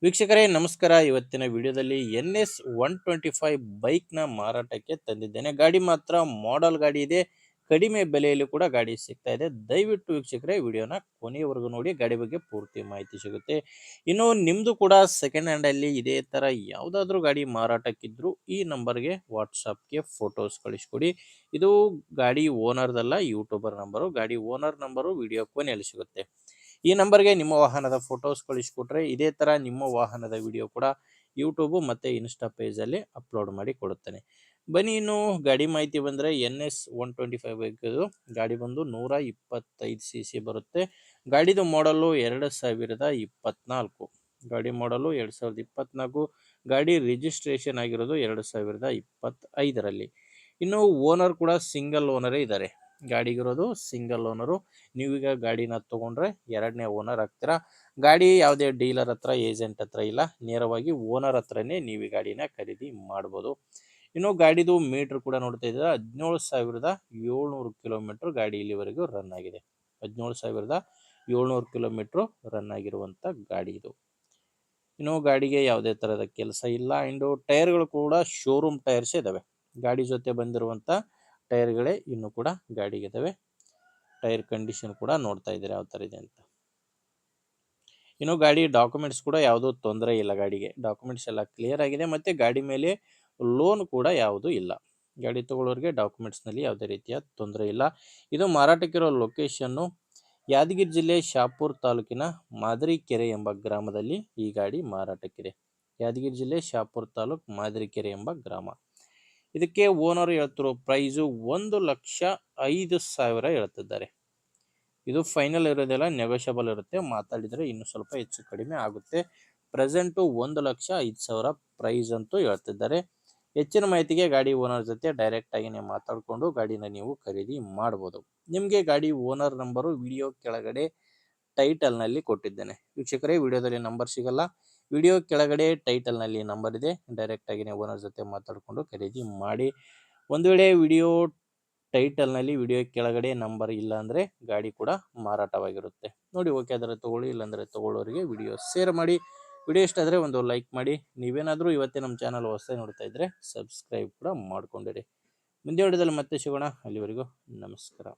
ವೀಕ್ಷಕರೇ ನಮಸ್ಕಾರ. ಇವತ್ತಿನ ವಿಡಿಯೋದಲ್ಲಿ NS 125 ಬೈಕ್ನ ಮಾರಾಟಕ್ಕೆ ತಂದಿದ್ದೇನೆ. ಗಾಡಿ ಮಾತ್ರ ಮಾಡೆಲ್ ಗಾಡಿ ಇದೆ. ಕಡಿಮೆ ಬೆಲೆಯಲ್ಲಿ ಕೂಡ ಗಾಡಿ ಸಿಗ್ತಾ ಇದೆ. ದಯವಿಟ್ಟು ವೀಕ್ಷಕರೇ ವಿಡಿಯೋನ ಕೊನೆಯವರೆಗೂ ನೋಡಿ, ಗಾಡಿ ಬಗ್ಗೆ ಪೂರ್ತಿ ಮಾಹಿತಿ ಸಿಗುತ್ತೆ. ಇನ್ನು ನಿಮ್ಮದು ಕೂಡ ಸೆಕೆಂಡ್ ಹ್ಯಾಂಡಲ್ಲಿ ಇದೇ ಥರ ಯಾವುದಾದ್ರೂ ಗಾಡಿ ಮಾರಾಟಕ್ಕಿದ್ರೂ ಈ ನಂಬರ್ಗೆ ವಾಟ್ಸಪ್ಗೆ ಫೋಟೋಸ್ ಕಳಿಸ್ಕೊಡಿ. ಇದು ಗಾಡಿ ಓನರ್ದಲ್ಲ, ಯೂಟ್ಯೂಬರ್ ನಂಬರು. ಗಾಡಿ ಓನರ್ ನಂಬರು ವಿಡಿಯೋ ಕೊನೆಯಲ್ಲಿ ಸಿಗುತ್ತೆ. ಈ ನಂಬರ್ಗೆ ನಿಮ್ಮ ವಾಹನದ ಫೋಟೋಸ್ ಕಳಿಸ್ಕೊಟ್ರೆ ಇದೇ ಥರ ನಿಮ್ಮ ವಾಹನದ ವಿಡಿಯೋ ಕೂಡ ಯೂಟ್ಯೂಬು ಮತ್ತು ಇನ್ಸ್ಟಾ ಪೇಜಲ್ಲಿ ಅಪ್ಲೋಡ್ ಮಾಡಿ ಕೊಡುತ್ತೇನೆ. ಬನ್ನಿ ಇನ್ನು ಗಾಡಿ ಮಾಹಿತಿ ಬಂದರೆ NS 125 ಬೈಕದು ಗಾಡಿ ಬಂದು 125 CC ಬರುತ್ತೆ. ಗಾಡಿದು ಮಾಡಲು 2024. ಗಾಡಿ ಮಾಡಲು 2024. ಗಾಡಿ ರಿಜಿಸ್ಟ್ರೇಷನ್ ಆಗಿರೋದು 2025ರಲ್ಲಿ. ಇನ್ನು ಓನರ್ ಕೂಡ ಸಿಂಗಲ್ ಓನರೇ ಇದ್ದಾರೆ. ಗಾಡಿಗಿರೋದು ಸಿಂಗಲ್ ಓನರು. ನೀವೀಗ ಗಾಡಿನ ತೊಗೊಂಡ್ರೆ ಎರಡನೇ ಓನರ್ ಆಗ್ತೀರಾ. ಗಾಡಿ ಯಾವುದೇ ಡೀಲರ್ ಹತ್ರ, ಏಜೆಂಟ್ ಹತ್ರ ಇಲ್ಲ, ನೇರವಾಗಿ ಓನರ್ ಹತ್ರನೇ ನೀವು ಈ ಗಾಡಿನ ಖರೀದಿ ಮಾಡ್ಬೋದು. ಇನ್ನು ಗಾಡಿದು ಮೀಟ್ರ್ ಕೂಡ ನೋಡ್ತಾ ಇದ್ದೀರಾ, 17,700 ಕಿಲೋಮೀಟ್ರ್ ಗಾಡಿ ಇಲ್ಲಿವರೆಗೂ ರನ್ ಆಗಿದೆ. 17,700 ಕಿಲೋಮೀಟ್ರು ರನ್ ಆಗಿರುವಂಥ ಗಾಡಿ ಇದು. ಇನ್ನು ಗಾಡಿಗೆ ಯಾವುದೇ ಥರದ ಕೆಲಸ ಇಲ್ಲ. ಆ್ಯಂಡು ಟೈರ್ಗಳು ಕೂಡ ಶೋರೂಮ್ ಟೈರ್ಸ್ ಇದ್ದಾವೆ. ಗಾಡಿ ಜೊತೆ ಬಂದಿರುವಂಥ ಟೈರ್ಗಳೇ ಇನ್ನೂ ಕೂಡ ಗಾಡಿಗಿದ್ದಾವೆ. ಟೈರ್ ಕಂಡೀಷನ್ ಕೂಡ ನೋಡ್ತಾ ಇದ್ದೀರಾ ಯಾವ ಥರ ಇದೆ ಅಂತ. ಇನ್ನು ಗಾಡಿ ಡಾಕ್ಯುಮೆಂಟ್ಸ್ ಕೂಡ ಯಾವುದೂ ತೊಂದರೆ ಇಲ್ಲ. ಗಾಡಿಗೆ ಡಾಕ್ಯುಮೆಂಟ್ಸ್ ಎಲ್ಲ ಕ್ಲಿಯರ್ ಆಗಿದೆ. ಮತ್ತು ಗಾಡಿ ಮೇಲೆ ಲೋನ್ ಕೂಡ ಯಾವುದೂ ಇಲ್ಲ. ಗಾಡಿ ತೊಗೊಳ್ಳೋರಿಗೆ ಡಾಕ್ಯುಮೆಂಟ್ಸ್ನಲ್ಲಿ ಯಾವುದೇ ರೀತಿಯ ತೊಂದರೆ ಇಲ್ಲ. ಇದು ಮಾರಾಟಕ್ಕಿರೋ ಲೊಕೇಶನ್ನು ಯಾದಗಿರಿ ಜಿಲ್ಲೆ ಶಾಪುರ್ ತಾಲೂಕಿನ ಮಾದರಿಕೆರೆ ಎಂಬ ಗ್ರಾಮದಲ್ಲಿ ಈ ಗಾಡಿ ಮಾರಾಟಕ್ಕಿದೆ. ಯಾದಗಿರಿ ಜಿಲ್ಲೆ ಶಾಪುರ್ ತಾಲೂಕು ಮಾದರಿಕೆರೆ ಎಂಬ ಗ್ರಾಮ. ಇದಕ್ಕೆ ಓನರ್ ಹೇಳ್ತಿರೋ ಪ್ರೈಸು 1,05,000 ಹೇಳ್ತಿದ್ದಾರೆ. ಇದು ಫೈನಲ್ ಇರೋದೆಲ್ಲ ನೆಗೋಷಿಯಬಲ್ ಇರುತ್ತೆ. ಮಾತಾಡಿದರೆ ಇನ್ನೂ ಸ್ವಲ್ಪ ಹೆಚ್ಚು ಕಡಿಮೆ ಆಗುತ್ತೆ. ಪ್ರೆಸೆಂಟು 1,05,000 ಪ್ರೈಸ್ ಅಂತೂ ಹೇಳ್ತಿದ್ದಾರೆ. ಹೆಚ್ಚಿನ ಮಾಹಿತಿಗೆ ಗಾಡಿ ಓನರ್ ಜೊತೆ ಡೈರೆಕ್ಟಾಗಿಯೇ ಮಾತಾಡಿಕೊಂಡು ಗಾಡಿನ ನೀವು ಖರೀದಿ ಮಾಡ್ಬೋದು. ನಿಮಗೆ ಗಾಡಿ ಓನರ್ ನಂಬರು ವಿಡಿಯೋ ಕೆಳಗಡೆ ಟೈಟಲ್ನಲ್ಲಿ ಕೊಟ್ಟಿದ್ದೇನೆ. ವೀಕ್ಷಕರೇ, ವಿಡಿಯೋದಲ್ಲಿ ನಂಬರ್ ಸಿಗಲ್ಲ. ವಿಡಿಯೋ ಕೆಳಗಡೆ ಟೈಟಲ್ನಲ್ಲಿ ನಂಬರ್ ಇದೆ. ಡೈರೆಕ್ಟಾಗಿಯೇ ಓನರ್ ಜೊತೆ ಮಾತಾಡಿಕೊಂಡು ಖರೀದಿ ಮಾಡಿ. ಒಂದು ವೇಳೆ ವಿಡಿಯೋ ಟೈಟಲ್ನಲ್ಲಿ ವಿಡಿಯೋ ಕೆಳಗಡೆ ನಂಬರ್ ಇಲ್ಲ ಅಂದರೆ ಗಾಡಿ ಕೂಡ ಮಾರಾಟವಾಗಿರುತ್ತೆ. ನೋಡಿ, ಓಕೆ ಆದರೆ ತೊಗೊಳ್ಳಿ, ಇಲ್ಲಾಂದರೆ ತೊಗೊಳ್ಳೋರಿಗೆ ವಿಡಿಯೋ ಶೇರ್ ಮಾಡಿ. ವಿಡಿಯೋ ಇಷ್ಟ ಆದರೆ ಒಂದು ಲೈಕ್ ಮಾಡಿ. ನೀವೇನಾದರೂ ಇವತ್ತೇ ನಮ್ಮ ಚಾನಲ್ ಹೊಸದಾಗಿ ನೋಡ್ತಾ ಇದ್ದರೆ ಸಬ್ಸ್ಕ್ರೈಬ್ ಕೂಡ ಮಾಡ್ಕೊಂಡಿರಿ. ಮುಂದೆ ವಿಡಿಯೋದಲ್ಲಿ ಮತ್ತೆ ಸಿಗೋಣ. ಅಲ್ಲಿವರೆಗೂ ನಮಸ್ಕಾರ.